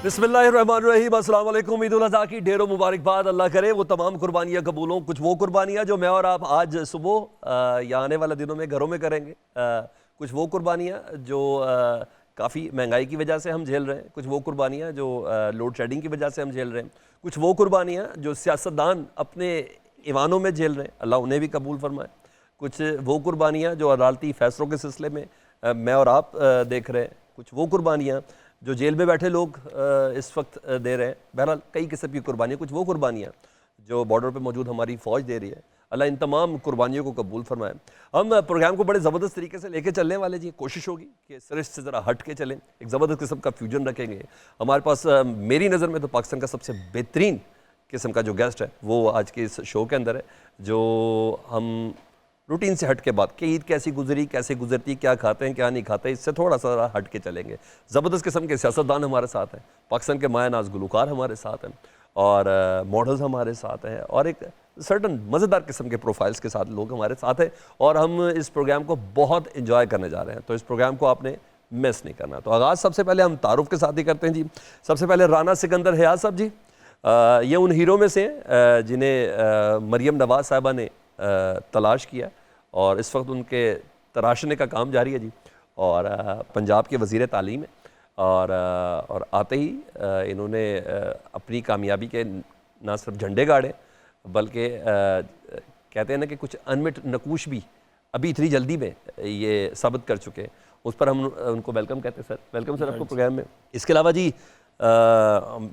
बिस्मिल्लाहिर्रहमानिर्रहीम, अस्सलाम वालेकुम। ईद उल अज़हा की ढेरों मुबारकबाद। अल्लाह करे वो तमाम कुर्बानियाँ कबूल हों। कुछ वो कुर्बानियाँ जो मैं और आप आज सुबह या आने वाले दिनों में घरों में करेंगे, कुछ वो कुर्बानियाँ जो काफ़ी महंगाई की वजह से हम झेल रहे हैं, कुछ वो कुर्बानियाँ जो लोड शेडिंग की वजह से हम झेल रहे हैं, कुछ वो कुर्बानियाँ जो सियासतदान अपने ईवानों में झेल रहे हैं, अल्लाह उन्हें भी कबूल फरमाए। कुछ वो कुर्बानियाँ जो अदालती फ़ैसलों के सिलसिले में मैं और आप देख रहे हैं, कुछ वो कुर्बानियाँ जो जेल में बैठे लोग इस वक्त दे रहे हैं। बहरहाल कई किस्म की कुर्बानियाँ, कुछ वो कुर्बानियाँ जो बॉर्डर पे मौजूद हमारी फ़ौज दे रही है। अल्लाह इन तमाम कुर्बानियों को कबूल फरमाए। हम प्रोग्राम को बड़े ज़बरदस्त तरीके से लेके चलने वाले जी। कोशिश होगी कि सरिश्त से ज़रा हट के चलें, एक ज़बरदस्त किस्म का फ्यूजन रखेंगे। हमारे पास मेरी नज़र में तो पाकिस्तान का सबसे बेहतरीन किस्म का जो गेस्ट है वो आज के इस शो के अंदर है, जो हम रूटीन से हट के बात कि ईद कैसी गुजरी, कैसे गुजरती, क्या खाते हैं क्या नहीं खाते, इससे थोड़ा सा हट के चलेंगे। ज़बरदस्त किस्म के सियासतदान हमारे साथ हैं, पाकिस्तान के माया नाज गुलकार हमारे साथ हैं, और मॉडल्स हमारे साथ हैं, और एक सर्टन मज़ेदार किस्म के प्रोफाइल्स के साथ लोग हमारे साथ हैं, और हम इस प्रोग्राम को बहुत इंजॉय करने जा रहे हैं। तो इस प्रोग्राम को आपने मिस नहीं करना। तो आगाज़ सबसे पहले हम तारुफ के साथ ही करते हैं जी। सबसे पहले राना सिकंदर हयाज साहब जी, ये उन हीरो में से हैं जिन्हें मरियम नवाज़ साहिबा ने तलाश किया, और इस वक्त उनके तराशने का काम जारी है जी। और पंजाब के वज़ीर तालीम है, और आते ही इन्होंने अपनी कामयाबी के ना सिर्फ झंडे गाड़े, बल्कि कहते हैं ना कि कुछ अनमिट नकूश भी अभी इतनी जल्दी में ये साबित कर चुके हैं। उस पर हम उनको वेलकम कहते हैं। सर वेलकम सर आपको प्रोग्राम में। इसके अलावा जी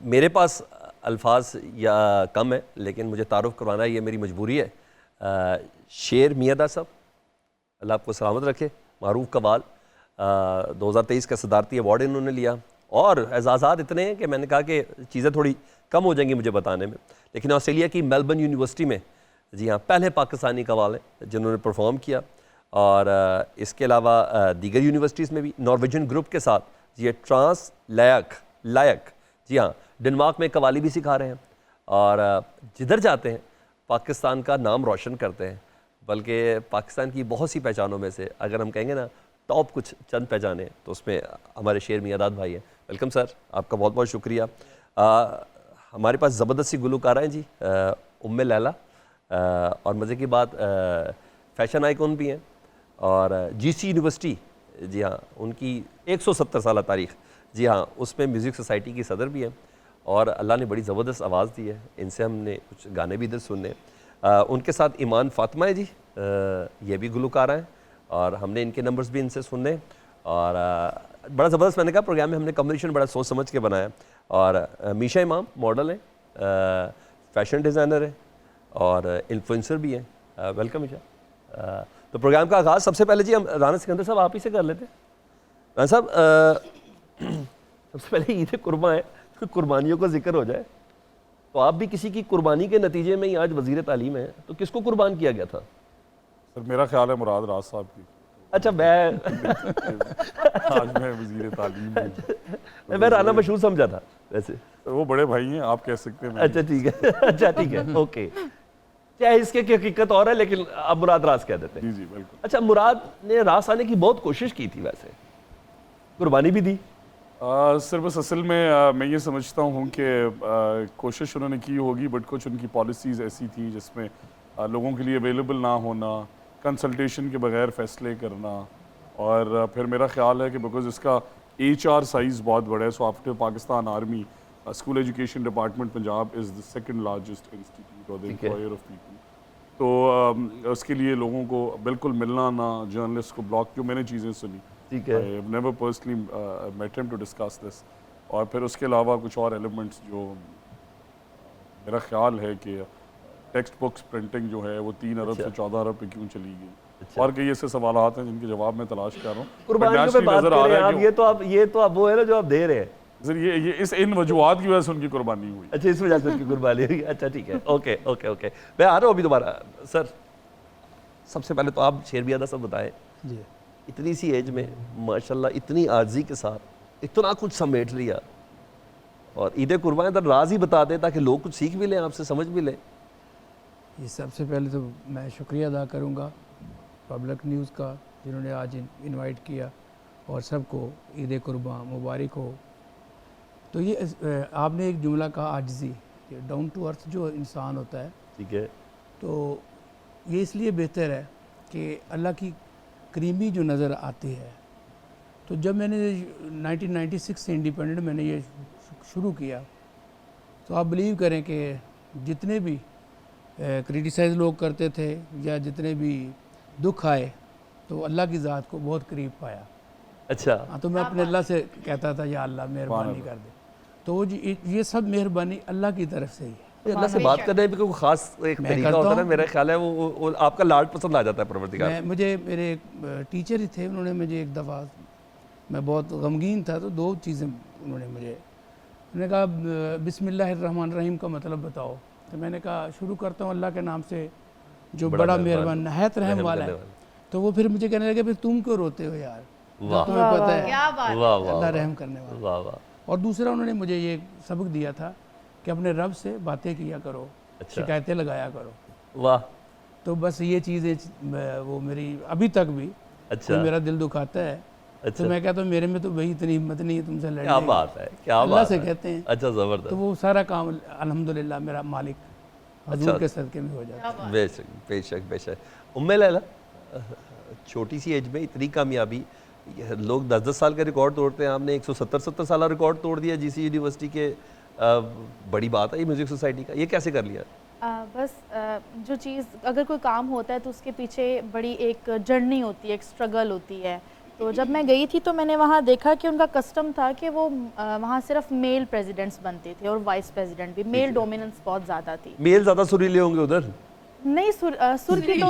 मेरे पास अल्फाज या कम है, लेकिन मुझे तारुफ करवाना ये मेरी मजबूरी है। शेर मियादा साहब, अल्लाह आपको सलामत रखे। मारूफ कबाल, 2023 का सदारती अवार्ड इन्होंने लिया, और एजाज़ात इतने हैं कि मैंने कहा कि चीज़ें थोड़ी कम हो जाएंगी मुझे बताने में। लेकिन ऑस्ट्रेलिया की मेलबर्न यूनिवर्सिटी में, जी हाँ, पहले पाकिस्तानी कवाल हैं जिन्होंने परफॉर्म किया, और इसके अलावा दीगर यूनिवर्सिटीज़ में भी नॉर्वेजियन ग्रुप के साथ जी ट्रांस लायक, जी हाँ, डेनमार्क में कवाली भी सिखा रहे हैं, और जिधर जाते हैं पाकिस्तान का नाम रोशन करते हैं। बल्कि पाकिस्तान की बहुत सी पहचानों में से अगर हम कहेंगे ना टॉप कुछ चंद पहचाने, तो उसमें हमारे शेर मियादाद भाई हैं। वेलकम सर, आपका बहुत बहुत शुक्रिया। हमारे पास ज़बरदस्त सी गुलकारा हैं जी, उम्मे लैला, और मज़े की बात फैशन आइकॉन भी हैं, और जीसी यूनिवर्सिटी, जी हाँ, उनकी 170 साल तारीख़, जी हाँ, उसमें म्यूज़िक सोसाइटी की सदर भी हैं, और अल्लाह ने बड़ी ज़बरदस्त आवाज़ दी है। इनसे हमने कुछ गाने भी इधर सुनने। उनके साथ ईमान फातिमा है जी, ये भी गुलकारा हैं, और हमने इनके नंबर्स भी इनसे सुनने। और बड़ा ज़बरदस्त, मैंने कहा प्रोग्राम में हमने कॉम्बिनेशन बड़ा सोच समझ के बनाया। और मीशा इमाम मॉडल हैं, फैशन डिज़ाइनर हैं, और इन्फ्लुएंसर भी हैं। वेलकम मीशा। तो प्रोग्राम का आगाज़ सबसे पहले जी हम राना सिकंदर साहब आप ही से कर लेते हैं। राना साहब, सबसे पहले ईद कुर्बान है, कुर्बानियों का जिक्र हो जाए, तो आप भी किसी की कुर्बानी के नतीजे में ही आज वज़ीर तालीम है, तो किसको कुर्बान किया गया था? सर मेरा ख्याल है मुराद राज साहब की। अच्छा, मैं आज मैं वज़ीर तालीम मैं राना मशहूर समझा था वैसे। वो बड़े भाई हैं, आप कह सकते हैं। अच्छा ठीक है, अच्छा ठीक है, ओके। चाहे इसके की हकीकत और है, लेकिन आप मुराद राज कह देते हैं। जी जी बिल्कुल। अच्छा, मुराद ने रास आने की बहुत कोशिश की थी, वैसे कुर्बानी भी दी। सर बस असल में मैं ये समझता हूँ कि कोशिश उन्होंने की होगी, बट कुछ उनकी पॉलिसीज़ ऐसी थी जिसमें लोगों के लिए अवेलेबल ना होना, कंसल्टेशन के बगैर फ़ैसले करना, और फिर मेरा ख्याल है कि बिकॉज इसका HR साइज़ बहुत बड़ा है, so after Pakistan army school education department Punjab is the second largest institute और द एम्प्लॉयर ऑफ पीपल। तो उसके लिए लोगों को बिल्कुल मिलना ना, जर्नलिस्ट को ब्लॉक, जो मैंने चीज़ें सुनी, ठीक है, I have never personally met him to discuss this। और फिर उसके अलावा कुछ और एलिमेंट्स जो मेरा ख्याल है कि टेक्स्ट बुक्स प्रिंटिंग जो है वो 3 अरब से 14 अरब पे क्यों चली गई, और कई ऐसे सवालात हैं जिनके जवाब मैं तलाश कर रहा हूँ। कुर्बानियों पे बात कर रहे हैं आप, ये तो आप वो है ना जो आप दे रहे हैं सर, ये इन वजूहात की वजह से उनकी कुर्बानी हुई। अच्छा, इस वजह से उनकी कुर्बानी हुई। अच्छा ठीक है, ओके ओके ओके, मैं आ रहा हूँ अभी दोबारा। सर सबसे पहले तो आप शेर मियादा साहब बताएं जी, इतनी सी एज में माशाल्लाह इतनी आर्जी के साथ इतना कुछ समेट लिया, और ईद कुर्बान तो राज ही बता दें ताकि लोग कुछ सीख भी लें, आपसे समझ भी लें। ये सबसे पहले तो मैं शुक्रिया अदा करूँगा पब्लिक न्यूज़ का, जिन्होंने आज इनवाइट किया, और सबको ईद कुर्बान मुबारक हो। तो ये आपने एक जुमला कहा आजिज़ी, डाउन टू अर्थ जो इंसान होता है, ठीक है, तो ये इसलिए बेहतर है कि अल्लाह की करीमी जो नज़र आती है। तो जब मैंने 1996 से इंडिपेंडेंट मैंने ये शुरू किया, तो आप बिलीव करें कि जितने भी क्रिटिसाइज़ लोग करते थे या जितने भी दुख आए, तो अल्लाह की ज़ात को बहुत करीब पाया। अच्छा, हाँ, तो मैं अपने अल्लाह से कहता था या अल्लाह मेहरबानी कर दे। तो वो ये सब मेहरबानी अल्लाह की तरफ से ही है। अल्लाह से बात करने में कोई खास एक मैं तरीका करता होता है ना, हूँ। मेरा ख्याल है वो आपका लाड पसंद आ जाता है परवरदिगार। मुझे मेरे टीचर ही थे, उन्होंने मुझे एक दफ़ा, मैं बहुत गमगीन था, तो दो चीज़ें उन्होंने कहा बिस्मिल्लाहिर्रहमानिर्रहीम का मतलब बताओ। तो मैंने कहा शुरू करता हूँ अल्लाह के नाम से जो बड़ा मेहरबान नहायत रहम वाला है। तो वो फिर मुझे कहने लगे फिर तुम क्यों रोते हो यार, वाह तुम्हें पता है क्या बात है। वाह वाह अल्लाह रहम करने वाला। वाह वाह, और दूसरा उन्होंने मुझे ये सबक दिया था कि अपने रब से बातें किया करो, अच्छा। शिकायतें लगाया करो। वाह, तो बस ये चीज़ें वो मेरी अभी तक भी अच्छा कोई मेरा दिल दुखाता है, अच्छा, तो मैं कहता हूँ मेरे में तो भाई इतनी हिम्मत नहीं है तुमसे लड़ने क्या की। बात है, क्या अल्लाह बात से है। कहते हैं, अच्छा, जबरदस्त, तो वो सारा काम अल्हम्दुलिल्लाह मेरा मालिक हजूर अच्छा। के सदके में हो जाता है। बेशक बेशक बेशक। उम्मे लैला, छोटी सी एज में इतनी कामयाबी, ये लोग 10-10 साल का रिकॉर्ड तोड़ते हैं, आपने 170 साल रिकॉर्ड तोड़ दिया जीसी यूनिवर्सिटी के। बड़ी बात है ये म्यूज़िक सोसाइटी का, ये कैसे कर लिया? जो चीज़ अगर कोई काम होता है तो उसके पीछे बड़ी एक जर्नी होती है, एक स्ट्रगल होती है। तो जब मैं गई थी तो मैंने वहाँ देखा कि उनका कस्टम था कि वो वहाँ सिर्फ मेल प्रेसिडेंट्स बनते थे और वाइस प्रेसिडेंट भी, मेल डोमिनेंस बहुत ज़्यादा थी। मेल ज़्यादा सुरीले होंगे उधर? नहीं, सुर की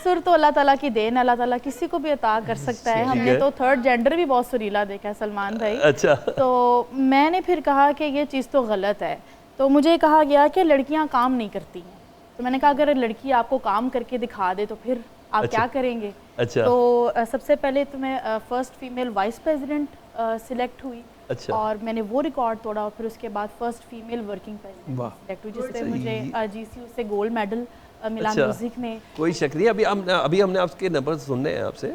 सुर तो अल्लाह ताला की देन, अल्लाह ताला किसी को भी अता कर सकता है। हमने तो थर्ड जेंडर भी बहुत सुरीला देखा है, सलमान भाई। अच्छा, तो मैंने फिर कहा कि ये चीज़ तो गलत है। तो मुझे कहा गया कि लड़कियां काम नहीं करती हैं। तो मैंने कहा अगर लड़की आपको काम करके दिखा दे तो फिर आप अच्छा। क्या करेंगे? अच्छा, तो सबसे पहले तो मैं first female vice president select हुई। अच्छा। और मैंने वो रिकॉर्ड तोड़ा और फिर उसके बाद फर्स्ट फीमेल वर्किंग प्रेसिडेंट वाह। सिलेक्ट हुई, जिससे अच्छा, मुझे जीसीयू से गोल्ड मेडल मिला अच्छा। म्यूजिक में। कोई शक नहीं। अभी हमने आपके नंबर सुनने हैं आपसे।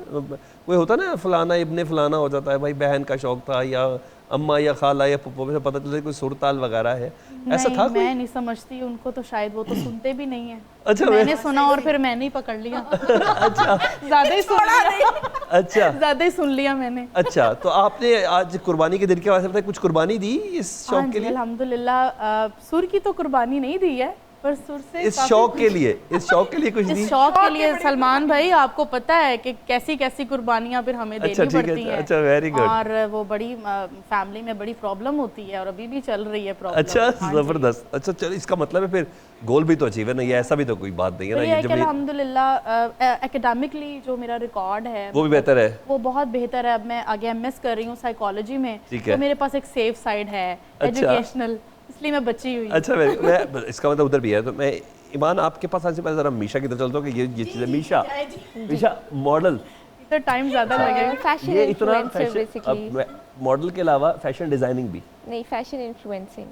कोई होता ना फलाना इब्ने फलाना हो जाता है, भाई बहन का शौक था या अम्मा या खाला या पप्पो से पता चलता है कोई सुर ताल वगैरह है, ऐसा नहीं, था कोई? मैं नहीं समझती उनको, तो शायद वो तो सुनते भी नहीं है। अच्छा, मैंने सुना और फिर मैंने ही पकड़ लिया। अच्छा ज्यादा ही सुन लिया, अच्छा ज्यादा ही सुन लिया मैंने। अच्छा। तो आपने आज कुर्बानी के दिन के वास्ते कुछ कुर्बानी दी इस हाँ शौक के जी, लिए? अल्हम्दुलिल्लाह सुर की तो कुर्बानी नहीं दी है, पर सुर से इस काफी शौक कुछ- के लिए, इस शौक के लिए कुछ दी? इस शौक के लिए सलमान भाई आपको पता है कि कैसी कैसी कुर्बानियां फिर हमें अच्छा, देनी ठीक है, पड़ती हैं। अच्छा, very good। और वो बड़ी फैमिली में बड़ी प्रॉब्लम होती है और अभी भी चल रही है प्रॉब्लम। अच्छा, हाँ जी। जबरदस्त। अच्छा चलो, इसका मतलब है फिर गोल भी तो अचीव है ना, ये ऐसा भी तो कोई बात नहीं है तो ना, ये है ये कि जब अल्हम्दुलिल्लाह एकेडमिकली जो मेरा रिकॉर्ड है वो भी बेहतर है। वो बहुत बेहतर है। अब मैं आगे एमएस कर रही हूँ साइकोलॉजी में, ठीक है। तो मेरे पास एक सेफ साइड है अच्छा। एजुकेशनल, इसलिए मैं बची हुई हूँ। अच्छा, मैं इसका मतलब उधर भी है। तो मैं ईमान आपके पास आज से पहले जरा मीशा की तरफ चलता हूँ कि ये चीज़ है। मीशा मॉडल, तो टाइम ज़्यादा लगेगा। फैशन ये इतना इन्फ्लुएंसर बेसिकली। फैशन, मॉडल के अलावा फैशन डिजाइनिंग भी? नहीं, फैशन इन्फ्लुएंसिंग।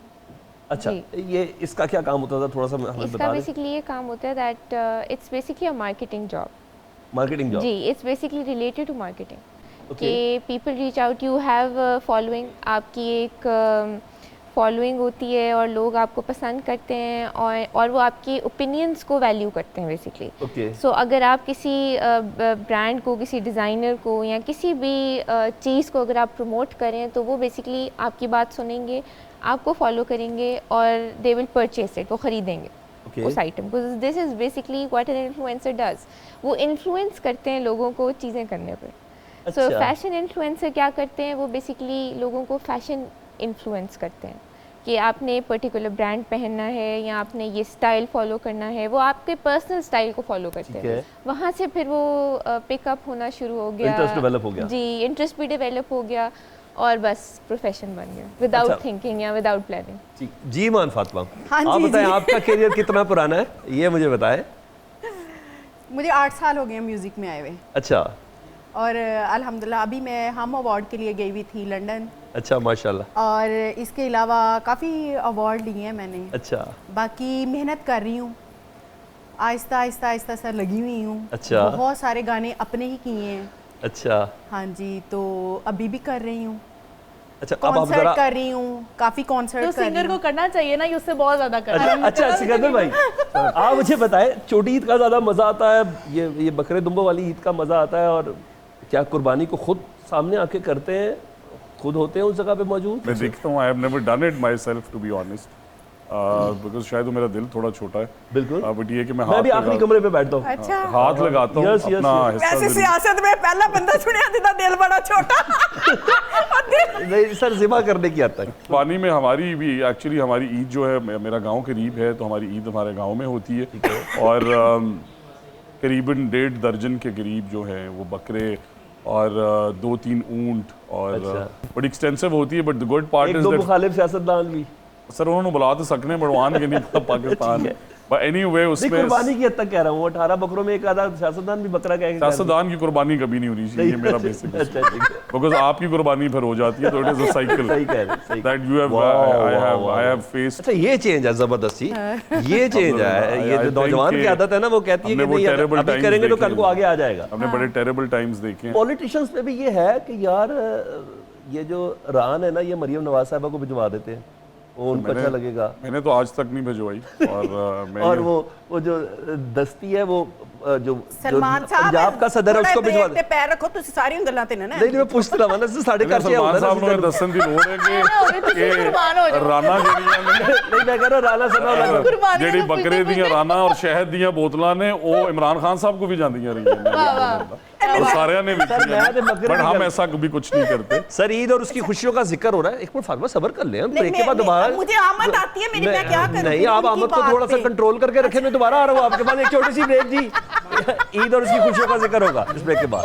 अच्छा, जी। ये इसका क्या काम होता था, थोड़ा सा हमें इसका बता दें। बेसिकली ये काम होता है that it's basically a marketing job. Marketing job? जी, it's basically related to marketing. Okay. कि people reach out, you have following, आपकी एक फॉलोइंग होती है और लोग आपको पसंद करते हैं और वो आपकी ओपिनियंस को वैल्यू करते हैं बेसिकली। ओके। सो अगर आप किसी ब्रांड को, किसी डिज़ाइनर को या किसी भी चीज़ को अगर आप प्रमोट करें तो वो बेसिकली आपकी बात सुनेंगे, आपको फॉलो करेंगे और दे विल परचेज इट, वो ख़रीदेंगे ओके। उस आइटम को। This is basically what an influencer does. वो इन्फ्लुएंस करते हैं लोगों को चीज़ें करने पर। सो अच्छा। फैशन इन्फ्लुएंसर क्या करते हैं, वो बेसिकली लोगों को फैशन इन्फ्लुएंस करते हैं कि आपने पर्टिकुलर ब्रांड पहनना है या आपने ये स्टाइल फॉलो करना है, वो आपके पर्सनल स्टाइल को फॉलो करते ठीक हैं। है। वहाँ से फिर वो पिकअप होना शुरू हो गया, इंटरेस्ट डेवलप हो गया। जी, इंटरेस्ट भी डेवलप हो गया और बस प्रोफेशन बन गया विदाउट अच्छा। थिंकिंग या विदाउट प्लानिंग। जी मान फातिमा, हाँ आप जी, बताएं जी। आपका करियर कितना पुराना है, ये मुझे बताएं। मुझे 8 साल हो गए हैं म्यूज़िक में आए हुए, अच्छा और अल्हम्दुलिल्लाह अभी मैं हम अवार्ड के लिए गई हुई थी लंदन, अच्छा, माशाल्लाह। और इसके अलावा काफ़ी अवार्ड लिए हैं मैंने। अच्छा बाकी मेहनत कर रही हूँ, आहिस्ता आहिस्ता आहिस्ता सा लगी हुई हूँ। अच्छा। बहुत सारे गाने अपने ही किए हैं। अच्छा हाँ जी, तो अभी भी कर रही हूँ। अच्छा, अब आप कॉन्सर्ट जरा कर रही हूँ, काफी कॉन्सर्ट तो कर रही सिंगर को हूँ। करना चाहिए ना, ये उससे बहुत ज्यादा कर रहा है। अच्छा सिकंदर भाई, आप मुझे बताएं, छोटी ईद का ज़्यादा मज़ा आता है, ये बकरे दुम्बो वाली ईद का मज़ा आता है, और क्या कुर्बानी को खुद सामने आके करते हैं, खुद होते हैं उस जगह पे मौजूद? मैं देखता हूँ, I have never done it myself to be honest, because शायद वो मेरा दिल थोड़ा छोटा है, बिल्कुल। बट ये कि मैं मैं भी आखिरी कमरे पे बैठता हूँ। अच्छा, हाथ लगाता हूँ Yes, yes, अपना yes. हिस्सा वैसे जरूर। सियासत में पहला बंदा सुनिया जिदा दिल बड़ा छोटा। और दिल- नहीं सर, जिमा करने की हद तक। पानी में हमारी भी एक्चुअली हमारी ईद जो है, मेरा गांव करीब है, तो हमारी ईद हमारे गांव में होती है, और करीबन 1.5 दर्जन के करीब जो है वो बकरे और 2-3 ऊंट, और अच्छा। बड़ी एक्सटेंसिव होती है, बट द गुड पार्ट एक इज दो दैट मुखालिफ सियासतदान भी सर उन्होंने बुला तो सकने बढ़वान के नहीं था पाकिस्तान, बट एनीवे नहीं, उसमें कुर्बानी की हद तक कह रहा हूँ, 18 बकरों में एक आधा सियासतदान भी बकरा कह के सियासतदान की कुर्बानी कभी नहीं होनी चाहिए, ये मेरा बेसिक, अच्छा ठीक है, बिकॉज आपकी कुर्बानी फिर हो जाती है, तो इट इज अ साइकिल सही कह रहे हैं, सही। That you have I have faced. अच्छा ये चेंज है जबरदस्ती, ये चेंज है, ये I जो think नौजवान की कि आदत है ना, वो कहती है कि हमने वो नहीं terrible अभी times करेंगे तो देखे कल को हैं। आगे आ जाएगा। हमने बड़े टेरेबल टाइम्स देखे हैं। पॉलिटिशियंस में भी ये है कि यार ये जो रान है ना, ये मरियम नवाज साहबा को भिजवा देते हैं, वो उनको अच्छा लगेगा, मैंने तो आज तक नहीं भिजवाई, और मैं और वो जो दस्ती है वो जो सलमान साहब पंजाब का सदर है उसको भिजवा दे। पैर रखो, तुम सारी गल्लां ते ना नहीं मैं पूछ रहा ना, साढ़े घर से सलमान साहब ने दसन दी लोड़ है कि राना जेड़ियां ने नहीं मैं कह रहा राना सना जेड़ी बकरे दियां राना और शहद दियां बोतलां ने वो इमरान खान साहब को भी जांदियां रही हैं, और सारे ने सर, मैं तो बकरे बट नहीं हम कर- ऐसा कभी कुछ नहीं करते। सर ईद और उसकी खुशियों का जिक्र हो रहा है, एक मिनट फातिमा सब्र कर ले, हम ब्रेक के बाद दोबारा मुझे आमद आती है मेरी, मैं क्या करूं? नहीं आप उनकी आमद को बात थोड़ा सा पे। कंट्रोल करके रखें, मैं दोबारा आ रहा हूँ आपके पास, एक छोटी सी ब्रेक जी। ईद और उसकी खुशियों का जिक्र होगा इस ब्रेक के बाद।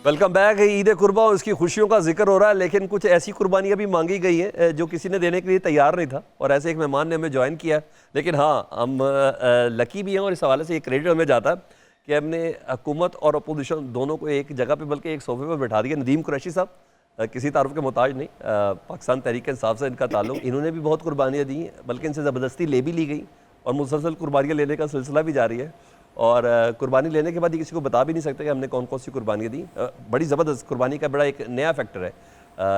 Welcome back. ईद कुर्बा और उसकी खुशियों का जिक्र हो रहा है, लेकिन कुछ ऐसी कुर्बानियाँ भी मांगी गई हैं जो किसी ने देने के लिए तैयार नहीं था, और ऐसे एक मेहमान ने हमें ज्वाइन किया। लेकिन हाँ, हम लकी भी हैं, और इस हवाले से ये क्रेडिट हमें जाता है कि हमने हुकूमत और अपोजिशन दोनों को एक जगह पे, बल्कि एक सोफे पर बैठा दिया। नदीम कुरैशी साहब किसी तारुफ के मोहताज नहीं, पाकिस्तान तहरीक इंसाफ से इनका ताल्लुक, इन्होंने भी बहुत कुर्बानियाँ दी, बल्कि इनसे ज़बरदस्ती ले भी ली गई, और मुसलसल कुर्बानियाँ लेने का सिलसिला भी जारी है। और कुर्बानी लेने के बाद ये किसी को बता भी नहीं सकते कि हमने कौन कौन सी कुर्बानियाँ दी। बड़ी ज़बरदस्त कुर्बानी का बड़ा एक नया फैक्टर है।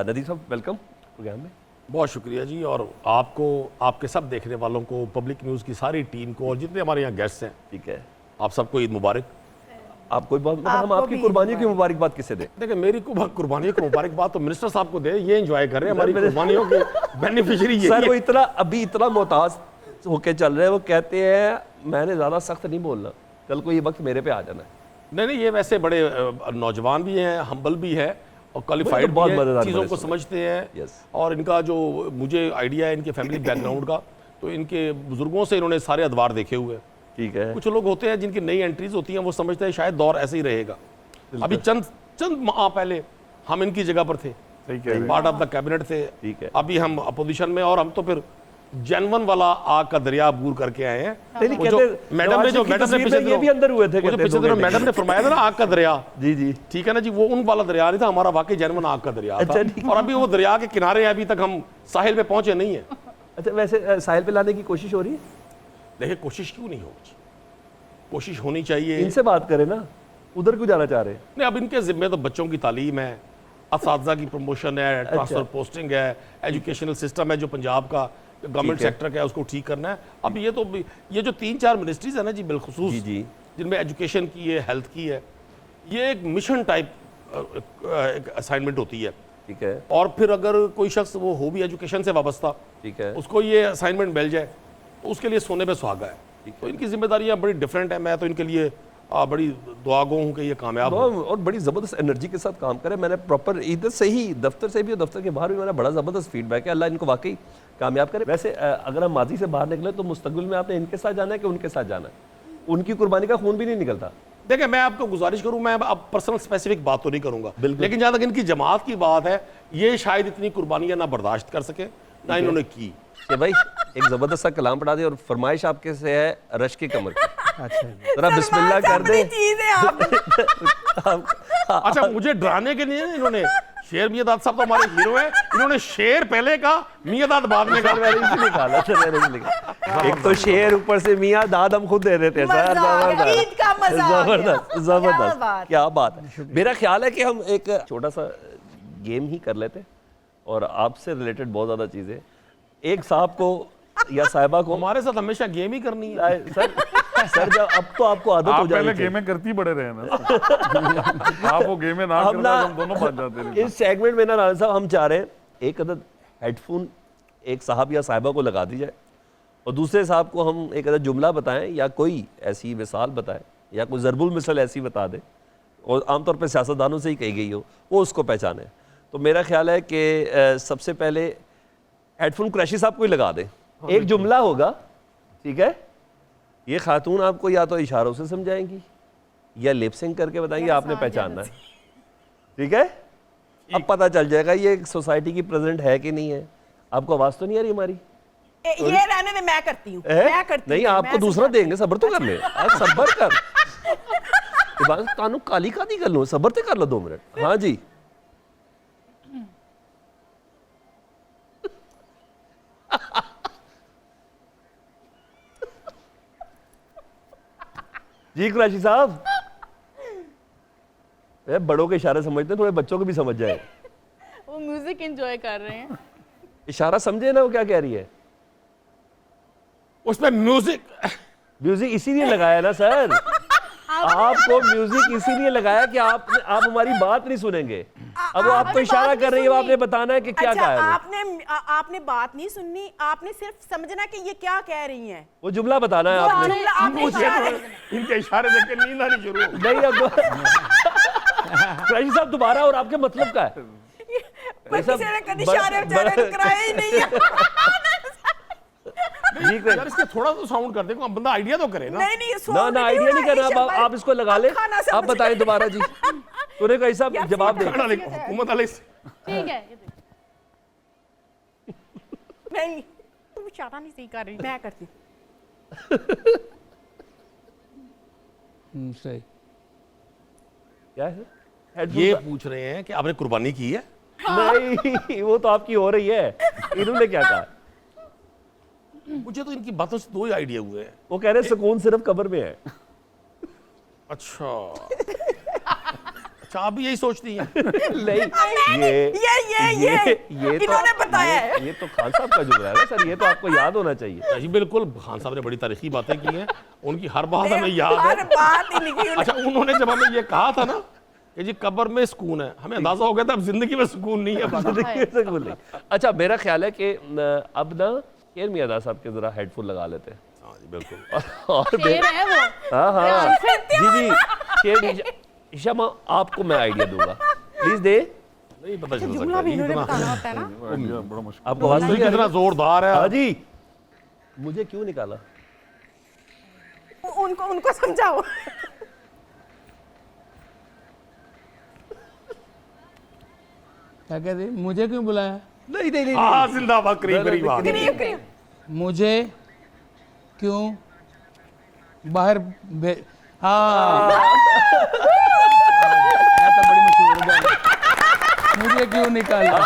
नदीम साहब वेलकम प्रोग्राम में। बहुत शुक्रिया जी, और आपको, आपके सब देखने वालों को, पब्लिक न्यूज़ की सारी टीम को, और जितने हमारे यहाँ गेस्ट हैं, ठीक है, आप सबको ईद मुबारक। आपको बहुत मतलब हम आपको आपकी भी कुर्बानियों की मुबारकबाद किसे दें? देखिए, मेरी कुर्बानियों की मुबारकबाद तो मिनिस्टर साहब को दे, ये एंजॉय कर रहे हैं, हमारी कुर्बानियों के बेनिफिशियरी ये सर वो इतना मोहताज होके चल रहे हैं, वो कहते हैं मैंने ज़्यादा सख्त नहीं बोलना, कल को ये वक्त मेरे पे आ जाना है। नहीं, ये वैसे बड़े नौजवान भी हैं, हम्बल भी है, और क्वालिफाइड बहुत भी मजेदार हैं, चीज़ों बड़े को सुने। समझते हैं। Yes. और इनका जो मुझे आइडिया है इनके फैमिली बैकग्राउंड का, तो इनके बुजुर्गों से इन्होंने सारे अदवार देखे हुए हैं। ठीक है, कुछ लोग होते हैं जिनकी नई एंट्रीज होती हैं, वो समझते हैं शायद दौर ऐसे ही रहेगा। अभी चंद माह पहले हम इनकी जगह पर थे, सही कह रहे हैं। पार्ट ऑफ द कैबिनेट थे। ठीक है। अभी हम अपोजिशन में, और हम तो फिर जेनवन वाला आग का दरिया अबूर करके आए हैं। नहीं, वो जो कहते मैडम ने, जो की मैडम ने तस्वीर पिछले में ये भी अंदर हुए थे, वो जो कहते पिछले दो दिनों घंटे मैडम ने फरमाया था ना आग का दरिया, जी जी, ठीक है ना जी, वो उन वाला दरिया नहीं था, हमारा वाकई जेनवन आग का दरिया अच्छा, था। ठीक। और अभी वो दरिया के किनारे हैं, अभी तक हम साहिल पे पहुंचे नहीं है। अच्छा वैसे साहिल पे लाने की कोशिश हो रही है, देखिए, कोशिश क्यों नहीं होगी, कोशिश होनी चाहिए। इनसे बात करें ना, उधर क्यों जाना चाह रहे हैं? नहीं, अब इनके जिम्मे तो बच्चों की तालीम है, असातिज़ा की प्रमोशन है, ट्रांसफर पोस्टिंग है, एजुकेशनल सिस्टम है जो पंजाब का गवर्नमेंट सेक्टर का है, उसको ठीक करना है। अब ये जो 3-4 मिनिस्ट्रीज है ना जी, बिलखुसूस जी जी, जिनमें एजुकेशन की है, हेल्थ की है, ये एक मिशन टाइप असाइनमेंट होती है। ठीक है, और फिर अगर कोई शख्स वो हो भी एजुकेशन से वाबस्ता, ठीक है, उसको ये असाइनमेंट मिल जाए तो उसके लिए सोने पे सुहागा है। तो इनकी जिम्मेदारियां बड़ी डिफरेंट है। मैं तो इनके लिए बड़ी दुआगो हूँ कि ये कामयाब हो। और बड़ी ज़बरदस्त एनर्जी के साथ काम करें। मैंने प्रॉपर इधर से ही, दफ्तर से भी और दफ्तर के बाहर भी मेरा बड़ा ज़बरदस्त फीडबैक है। अल्लाह इनको वाकई कामयाब करे। वैसे अगर हम माजी से बाहर निकले तो मुस्तकबिल में आपने इनके साथ जाना है कि उनके साथ जाना है? उनकी कुर्बानी का खून भी नहीं निकलता। देखिए, मैं आपको गुजारिश करूं, मैं अब पर्सनल स्पेसिफिक बात तो नहीं करूंगा, लेकिन जहां तक इनकी जमात की बात है, ये शायद इतनी कुर्बानियां ना बर्दाश्त कर सके, ना इन्होंने की। कि भाई एक ज़बरदस्त सा कलाम पढ़ा दे, और फरमाइश आपके से है रश की कमर की। अच्छा जरा बिस्मिल्लाह कर दे। चीज है आप अच्छा, मुझे डराने के लिए इन्होंने, शेर मियादाद साहब तो हमारे हीरो हैं, इन्होंने शेर पहले का, मियादाद बाद में मैंने का। इसी निकाला, मैंने इसी निकाला। एक तो शेर ऊपर से मियाँ दाद हम खुद दे देते हैं सर। मजा आ गया, ईद का मजा आ गया। जबरदस्त क्या जबरदस्त, बात। क्या बात है। मेरा ख्याल है कि हम एक छोटा सा गेम ही कर लेते हैं और आपसे रिलेटेड बहुत ज्यादा चीजें। एक साहब को या साहिबा को हमारे साथ हमेशा गेम ही करनी है। सर जब अब तो आपको आदत आप हो पहले जाएगी। गेमें करती बड़े रहे ना आप वो गेमें ना हम करना ना तो हम दोनों भाग जाते रहे। इस सेगमेंट में ना राना साहब हम चाह रहे हैं एक अदद हेडफोन एक साहब या साहिबा को लगा दी जाए और दूसरे साहब को हम एक अदद जुमला बताएं या कोई ऐसी मिसाल बताएं या कोई ज़रबुल मिसल ऐसी बता दें और आमतौर पर सियासतदानों से ही कही गई हो, वो उसको पहचाने। तो मेरा ख्याल है कि सबसे पहले हेडफोन क्रैशी साहब को ही लगा दें। एक जुमला होगा, ठीक है, ये खातून आपको या तो इशारों से समझाएंगी या लिपसिंग करके बताएंगी, आपने पहचानना है, ठीक है। अब पता चल जाएगा ये एक सोसाइटी की प्रेसिडेंट है कि नहीं है। आपको आवाज तो नहीं आ रही हमारी? ये रहने में मैं करती हूँ, है? मैं करती नहीं हूँ, आपको मैं दूसरा देंगे, सब्र तो कर ले। आज सब्र कर, कानू काली काली कर लो, सब्र तो कर लो 2 मिनट। हाँ जी, जी कुरैशी साहब, बड़ों के इशारे समझते हैं, थोड़े बच्चों को भी समझ जाए। वो म्यूजिक एंजॉय कर रहे हैं। इशारा समझे ना वो क्या कह रही है। उसमें म्यूजिक म्यूजिक इसीलिए लगाया ना सर, आपको म्यूजिक इसीलिए लगाया कि आप हमारी बात नहीं सुनेंगे। अब वो आपको इशारा कर रही है, आपने बताना है कि क्या अच्छा, कहा है वो। आपने बात नहीं सुननी, आपने सिर्फ समझना कि ये क्या कह रही हैं। वो जुमला बताना है आपने। जुमला आपने इशारे- इनके इशारे देख के नींद आनी शुरू हो गई। नहीं अब कुरैशी साहब दोबारा, और आपके मतलब का है पर किसी ने कभी इशारे बेचारे ने कराए ही नहीं है। जी कुरैशी- यार इसके थोड़ा तो साउंड कर दे, कोई बंदा आइडिया तो करे ना। नहीं नहीं, ना आइडिया नहीं करना, आप इसको लगा ले, आप बताएं दोबारा जी। तूने कहीं साहब जवाब दे। हुकूमत वाले ठीक है, ये देखो। नहीं, तुम इशारा नहीं सही कर रही, मैं करती। सही। क्या है हेडफोन ये का- पूछ रहे हैं कि आपने कुर्बानी की है। नहीं वो तो आपकी हो रही है, इन्होंने क्या कहा। मुझे तो इनकी बातों से 2 ही आइडिया हुए हैं। वो कह रहे हैं सुकून सिर्फ कब्र में है। अच्छा अच्छा, आप भी यही सोचती हैं। नहीं ये तो इन्होंने बताया है। ये तो खान साहब का जुमला है ना सर, ये तो आपको याद होना चाहिए। जी बिल्कुल, खान साहब ने बड़ी तारीखी बातें की हैं, उनकी हर बात हमें याद हर है। बात ही लिखी अच्छा, उन्होंने जब हमें ये कहा था ना कि जी कब्र में सुकून है, हमें अंदाजा हो गया था अब जिंदगी में सुकून नहीं है। जिंदगी में सुकून नहीं। अच्छा मेरा ख्याल है कि अब ना केर मियादा साहब के जरा हेडफोन लगा लेते हैं। हाँ जी बिल्कुल। और शेर है वो। हाँ जी शेर ईशा आपको मैं आइडिया दूंगा, प्लीज दे। नहीं पता चल जुमला भी इन्होंने सकता बताना होता है ना। आइडिया बड़ा मुश्किल। आपको आवाज नहीं आ कितना रही? जोरदार है। हाँ जी, मुझे क्यों निकाला? उनको समझाओ। क्या कहते हैं? मुझे क्यों बुलाया? नहीं नहीं नहीं हाँ जिंदाबाद, करीब करीब आ गए। करीब करीब। मुझे क्यों बाहर हाँ मैं तो बड़ी मशहूर बात। मुझे क्यों निकाला?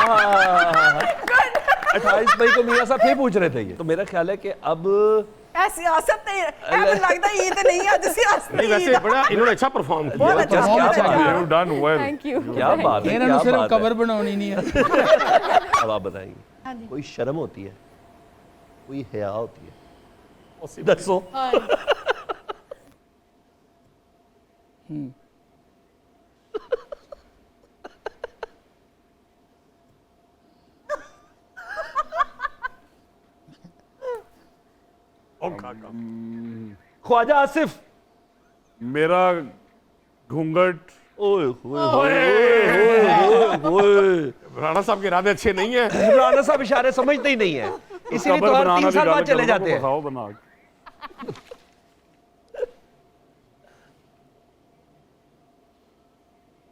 28 मई को मियां साहब फिर पूछ रहे थे ये। तो मेरा ख्याल है कि अब सियासत नहीं है, लगता है ये तो नहीं है, सियासत नहीं वैसे बड़ा इन्होंने अच्छा परफॉर्म किया। बहुत अच्छा बहुत किया। अच्छा किया। You done well. Thank you. क्या बात है, इन्होंने क्या सिर्फ बात है। कबर बनानी नहीं है। अब आप बताइए, कोई शर्म होती है, कोई हया होती है? दसो। ख्वाजा आसिफ। मेरा घूंघट ओए होए होए होए। राणा साहब के इरादे अच्छे नहीं है। राणा साहब इशारे समझते ही नहीं है, इसीलिए कबर तो हर बनाना 3 भी साल बाद गाली चले करो, जाते हैं। बताओ बना के।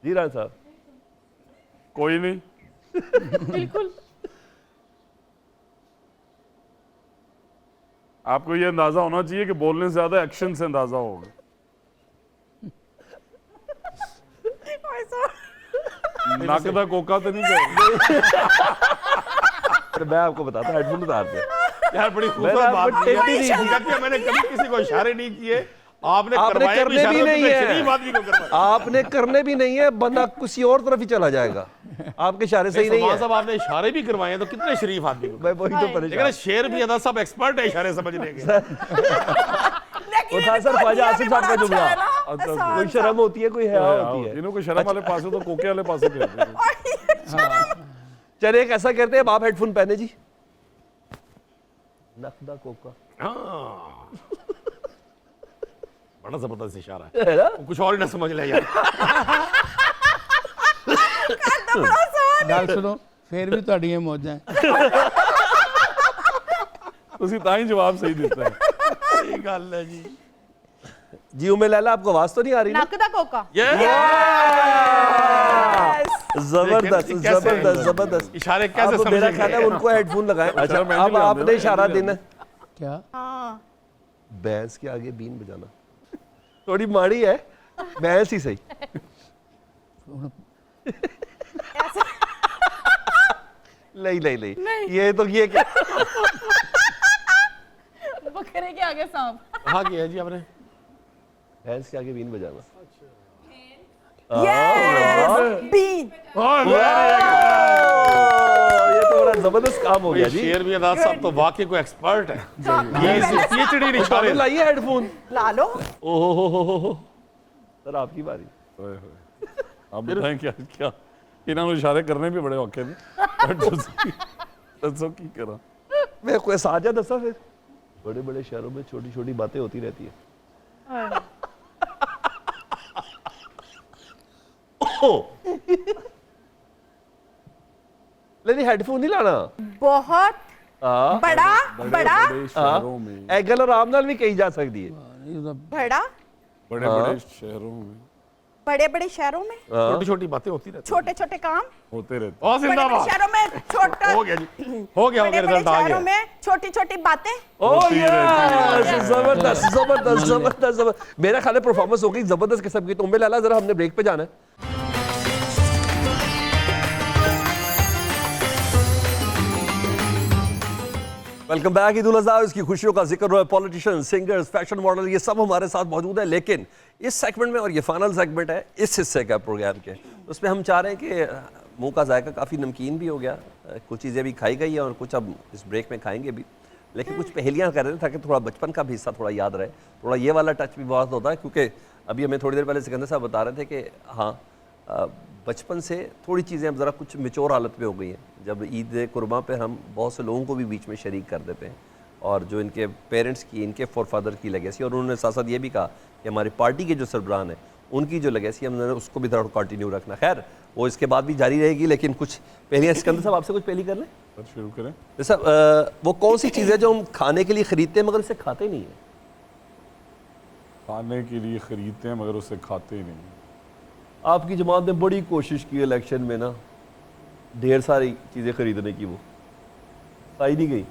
जी राणा साहब, कोई नहीं। बिल्कुल। आपको ये अंदाजा होना चाहिए कि बोलने से ज्यादा एक्शन से अंदाजा होगा। नक दा कोका तो नहीं कह तो मैं आपको बताता हूँ, हेडफोन उतार दे। यार बड़ी मैंने खूबसूरत आपको बात टेढ़ी नहीं की। कहती है, मैंने कभी किसी को इशारे नहीं किए, आपने आपने करवाए करने भी इशारों नहीं से, है। शरीफ आदमी को करवाए। आपने करने भी नहीं है, बंदा किसी और तरफ ही चला जाएगा। आपके इशारे सही नहीं सलमान है। साहब आपने इशारे भी करवाए हैं, तो कितने शरीफ आदमी को। मैं वही तो लेकिन परेशान। शेर भी अदा सब एक्सपर्ट है इशारे समझने के। उठा सर ख्वाजा आसिफ साहब का जुमला। अच्छा, कोई शर्म होती है, कोई हया होती है। इन्हों को शर्म वाले पास हो तो कोके वाले पास कहते हैं। चलिए एक ऐसा करते हैं, अब आप हेडफोन पहने जी। नखदा कोका हाँ। बड़ा जबरदस्त इशारा है ना? है, कुछ और ही ना समझ ले यार। गल सुनो, फिर भी ਤੁਹਾਡੀਆਂ ਮੌਜਾਂ ਤੁਸੀਂ ਤਾਂ ਹੀ ਜਵਾਬ ਸਹੀ ਦਿੱਤਾ ਹੈ। सही गल है जी। जी उम्मे लैला, आपको आवाज तो नहीं आ रही ना? नक दा कोका। जबरदस्त देखिए कैसे- जबरदस्त जबरदस्त। इशारे कैसे अब मेरा समझेंगे? ख्याल है उनको हेडफोन लगाएं। अच्छा, मेहंदी अब लगाते आपने हैं ना, इशारा मेहंदी देना है। क्या हाँ भैंस के आगे बीन बजाना थोड़ी माड़ी है, भैंस ही सही। नहीं नहीं नहीं, ये तो ये क्या बकरे के आगे सांप। हाँ किया है जी आपने। भैंस के आगे बीन बजाना। बीन। ये तो बड़ा जबरदस्त काम हो गया ये जी। शेर भी अदा साहब तो वाकई कोई एक्सपर्ट है। ये PhD इशारे। लाइए हेडफोन। ला लो। ओहो सर आपकी बारी। ओए होए। आप बताएं क्या क्या इन्होंने इशारे करने भी बड़े औखे ने, दसो की करा। मैं कोई साजा दसा फिर। बड़े बड़े शहरों में छोटी छोटी बातें होती रहती है। लेकिन हेडफोन नहीं लाना। बहुत हाँ बड़ा बड़ा शहरों में, ਇਹ ਗੱਲ ਆਰਾਮ ਨਾਲ ਵੀ ਕਹੀ ਜਾ ਸਕਦੀ ਹੈ। बड़ा बड़े बड़े शहरों में बड़े बड़े शहरों में छोटी छोटी बातें होती रहती छोटे छोटे काम। होते रहते। हैं। और बड़े बड़े जिंदाबाद। शहरों में छोटा हो गया जी, हो गया बड़े बड़े रिजल्ट आ शहरों गया। में छोटी छोटी बातें। ओह यस, जबरदस्त जबरदस्त जबरदस्त जबरदस्त। मेरा ख्याल है परफॉर्मेंस हो गई जबरदस्त किस्म की। तो उम्मे लाला जरा हमने ब्रेक पे जाना है। Welcome back. ईद उल अज़हा, इसकी खुशियों का जिक्र हुआ। पॉलिटिशियन, सिंगर्स, फैशन मॉडल, ये सब हमारे साथ मौजूद है। लेकिन इस सेगमेंट में, और ये फाइनल सेगमेंट है इस हिस्से का प्रोग्राम के, उसमें हम चाह रहे हैं कि मुंह का जायका काफ़ी नमकीन भी हो गया, कुछ चीज़ें भी खाई गई हैं और कुछ अब इस ब्रेक में खाएंगे भी। लेकिन कुछ पहेलियाँ कर रहे थे ताकि थोड़ा बचपन का भी हिस्सा थोड़ा याद रहे। थोड़ा ये वाला टच भी बहुत होता है, क्योंकि अभी हमें थोड़ी देर पहले सिकंदर साहब बता रहे थे कि हाँ, बचपन से थोड़ी चीज़ें अब ज़रा कुछ मेच्योर हालत में हो गई हैं। जब ईद कुर्बान पे हम बहुत से लोगों को भी बीच में शरीक कर देते हैं, और जो इनके पेरेंट्स की, इनके फोरफादर की लेगेसी, और उन्होंने साथ साथ ये भी कहा कि हमारी पार्टी के जो सरबराहान हैं उनकी जो लेगेसी हमने उसको भी थोड़ा कंटिन्यू रखना। खैर वो इसके बाद भी जारी रहेगी। लेकिन कुछ पहले सिकंदर साहब आपसे कुछ पहली कर लें। सर शुरू करें। जैसा वो कौन सी चीज़ है जो हम खाने के लिए खरीदते हैं मगर इसे खाते नहीं है? खाने के लिए खरीदते हैं मगर उसे खाते नहीं। आपकी जमात ने बड़ी कोशिश की इलेक्शन में ना, ढेर सारी चीज़ें खरीदने की, वो आई नहीं गई।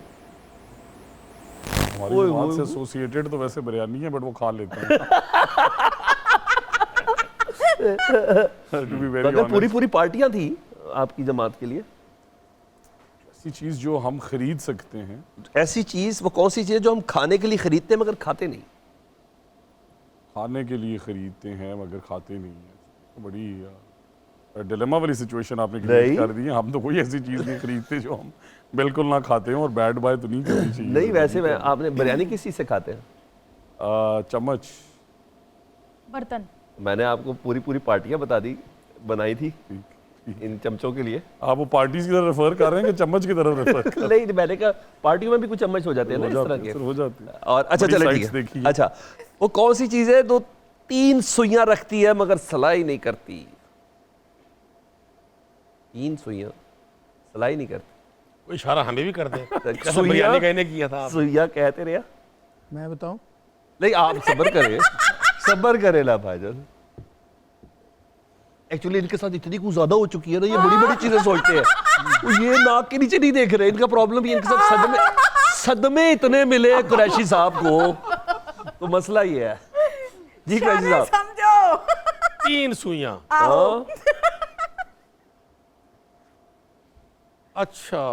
हमारी ओए, जमात ओए, से ओए। एसोसिएटेड तो वैसे बिरयानी है, बट वो खा लेते हैं। To be very मगर honest, पूरी पूरी पार्टियां थी आपकी जमात के लिए। ऐसी चीज जो हम खरीद सकते हैं, ऐसी चीज़ वो कौन सी चीज़ है जो हम खाने के लिए खरीदते हैं मगर खाते नहीं? खाने के लिए खरीदते हैं मगर खाते नहीं है, तो बड़ी डिलेमा वाली सिचुएशन आपने नहीं। क्रिएट कर दी है। हम तो कोई ऐसी चीज नहीं खरीदते जो हम बिल्कुल ना खाते हैं, और बैड बाय तो नहीं करनी चाहिए। नहीं, वैसे मैं आपने बिरयानी किस चीज़ से खाते हैं? चम्मच। बर्तन। मैंने आपको पूरी पूरी पार्टियां बता दी, बनाई थी इन चमचों के लिए। आप वो पार्टीज की तरफ रेफर कर रहे हैं कि चम्मच की तरफ रेफर कर नहीं, मैंने कहा पार्टियों में भी कुछ चम्मच हो जाते हैं ना हो इस जाते तरह हैं, के। सर, हो जाते हैं। और अच्छा बड़ी चलो sites ठीक है। देखी है। अच्छा, वो कौन सी चीज़ है जो 3 सुइयां रखती है मगर सलाई नहीं करती? 3 सुइयां सलाई नहीं करती। कोई इशारा हमें भी कर दे। जैसा सुइयां- बिरयानी कहने किया था आपने। सुइयां कहते रहे। मैं बताऊं? नहीं, आप सब्र करें, सब्र करें ना भाईजान। एक्चुअली इनके साथ इतनी कुछ ज्यादा हो चुकी है ना, ये बड़ी बड़ी चीजें सोचते हैं। तो ये नाक के नीचे नहीं देख रहे। इनका प्रॉब्लम ये, इनके साथ सदमे इतने मिले कुरैशी साहब को, तो मसला ये है जी कुरैशी साहब। समझो। 3 सुइयां। हाँ? अच्छा,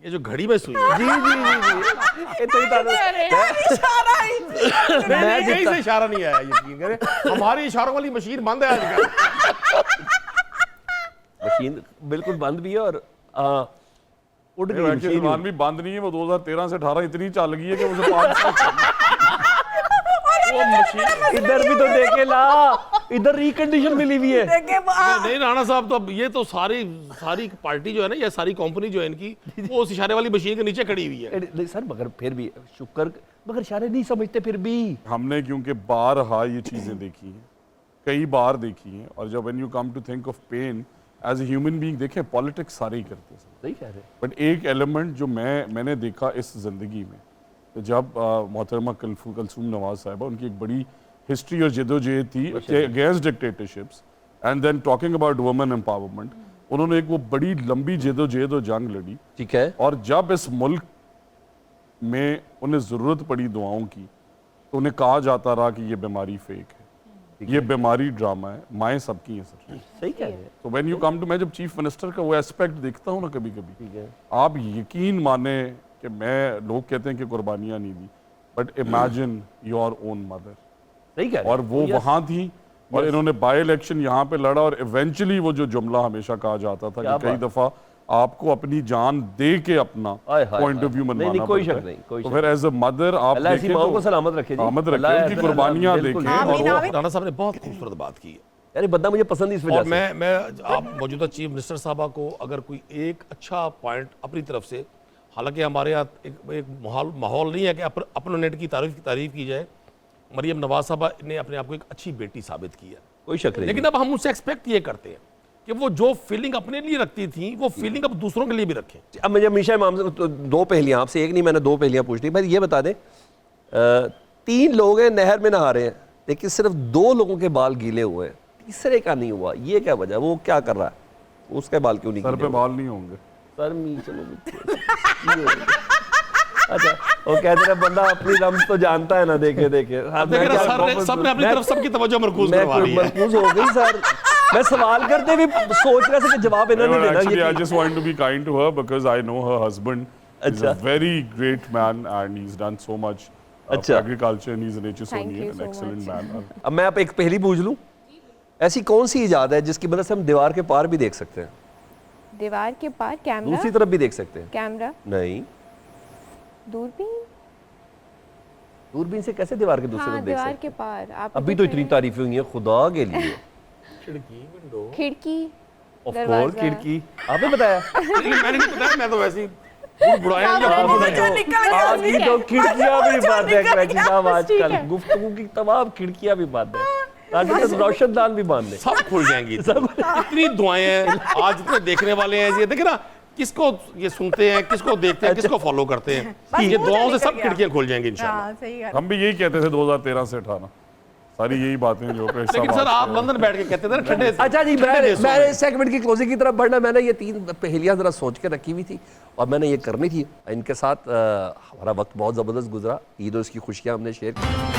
ये जो घड़ी में सुई है, जी जी जी जी इतनी मैं कहीं से इशारा नहीं आया, यकीन करें हमारी इशारों वाली मशीन बंद है आजकल। मशीन बिल्कुल बंद भी है और उड़ गई वैसे मशीन। सलमान भी बंद नहीं है, वो 2013 से 18 इतनी चल गई है कि उसे 5 साल वो मशीन इधर भी तो देखे ला, इधर रिकंडीशन मिली हुई है। नहीं राणा साहब, तो अब ये तो सारी पार्टी जो है ना, ये सारी कंपनी जो है इनकी, वो उस इशारे वाली मशीन के नीचे खड़ी हुई है। नहीं सर, मगर फिर भी शुक्र, मगर इशारे नहीं समझते फिर भी। हमने क्योंकि बारहा ये चीज़ें देखी हैं, कई बार देखी हैं, और जब when you come to think of pain as a human being, देखें पॉलिटिक्स सारे ही करते हैं, सही कह रहे हैं। बट एक एलिमेंट जो मैंने देखा इस ज़िंदगी में, तो जब मोहतरमा कलसूम नवाज साहिबा, उनकी एक बड़ी हिस्ट्री और जदोजहद थी against dictatorships and then talking about women empowerment, उन्होंने एक वो बड़ी लंबी जदोजहद और जंग लड़ी, ठीक है। और जब इस मुल्क में उन्हें ज़रूरत पड़ी दुआओं की, तो उन्हें कहा जाता रहा कि ये बीमारी फेक है, ये बीमारी ड्रामा है, माएँ सबकी हैं सर। सही कह रहे हैं। तो व्हेन यू कम टू, मैं जब चीफ मिनिस्टर का वो एस्पेक्ट देखता हूँ ना कभी कभी, ठीक है। आप यकीन माने कि मैं, लोग कहते हैं कि कुर्बानियाँ नहीं दी, but imagine your own mother, सही कह रहे हैं। और वो Yes. वहाँ थी, और इन्होंने बाई इलेक्शन यहाँ पे लड़ा, और इवेंचुअली वो जो जुमला हमेशा कहा जाता था क्या कि कई बात। दफ़ा आपको अपनी जान दे के अपना हाय, हाय, पॉइंट ऑफ व्यू नहीं, मनवाना कोई पड़ता शक है। नहीं, कोई तो शक फिर एज अ मदर आप अल्लाह ऐसी देखें माओ को तो सलामत रखे जी। आमद रखे, अल्लाह उनकी ऐसा- कुर्बानियाँ बिल्कुल। देखें, आमीन, और आमीन। राणा साहब ने बहुत खूबसूरत बात की है, अरे बंदा मुझे पसंद इस वजह और से। मैं आप मौजूदा चीफ मिनिस्टर साहबा को अगर कोई एक अच्छा पॉइंट अपनी तरफ से, हालांकि हमारे यहाँ एक माहौल नहीं है कि अपने नेट की तारीफ की जाए, मरियम नवाज साहबा ने अपने आप को एक अच्छी बेटी साबित की है, कोई शक नहीं। लेकिन अब हम उनसे एक्सपेक्ट ये करते हैं कि वो जो फीलिंग अपने लिए रखती थी, वो फीलिंग अब दूसरों के लिए भी रखें। अब मुझे हमेशा इमाम से तो दो पहेलियां, आपसे एक नहीं, मैंने दो पहेलियां पूछनी। भाई ये बता दें, 3 लोग हैं नहर में नहा रहे हैं, लेकिन सिर्फ 2 लोगों के बाल गीले हुए हैं, तीसरे का नहीं हुआ, ये क्या वजह? वो क्या कर रहा है? उसके बाल क्यों नहीं सर गीले पे हुए? बाल नहीं होंगे। सर मी चलो अच्छा, वो कहते रहे बंदा अपनी रम्ज तो जानता है ना, देखे देखे। हाँ, मैं क्या- सबने अपनी तरफ सबकी तवज्जो मरकूज मैं करवा ली है। मरकूज हो गई सर। मैं सवाल करते भी सोच रहा था कि जवाब इन्होंने देना। Actually, I ये just want to be kind to her because I know her husband. He's a अच्छा। very great man and he's done so much for अच्छा। agriculture and he's an HSONian, you an so excellent man. अब मैं आप एक पहेली पूछ लूं, ऐसी कौन सी इजाद है जिसकी मदद से हम दीवार के पार भी देख सकते हैं, दीवार के पार कैमरा, दूसरी तरफ भी देख सकते हैं? कैमरा, नहीं, दूरबीन। दूरबीन से कैसे दीवार के दूसरी हाँ, तरफ देख दीवार सकते के पार। हैं? आप अभी तो इतनी तारीफें हुई हैं खुदा के लिए। खिड़की, ऑफ दरवाजा। कोर्स खिड़की, आपने बताया। लेकिन मैंने नहीं बताया, मैं तो वैसे ही बुढ़ाया या आप बुढ़ाया। आगे तो खिड़कियां भी बंद है क्रैची साहब, ठीक आजकल है। गुफ्तगू की तमाम खिड़कियां भी बंद है, ताकि तो रोशनदान भी बंद है। सब खुल जाएंगी। इतनी दुआएं हैं, आज इतने देखने वाले हैं, ये देखे ना, किसको ये सुनते हैं, किसको देखते हैं, किसको फॉलो करते हैं, ये मुंह दुआओं से निकल सब गया। खिड़कियां खुल जाएंगी इंशाल्लाह। हाँ सही है। हम भी यही कहते थे 2013 से 18, सारी यही बातें जो कि लेकिन सर आप लंदन बैठ के कहते थे ना ठंडे। अच्छा जी, ठंडे देशों में। मैं सेगमेंट की क्लोजिंग की तरफ बढ़ना, मैंने ये 3 पहेलियां जरा सोच के रखी हुई थी और मैंने ये करनी थी। इनके साथ हमारा वक्त बहुत ज़बरदस्त गुजरा, ईद और इसकी खुशियाँ हमने शेयर की।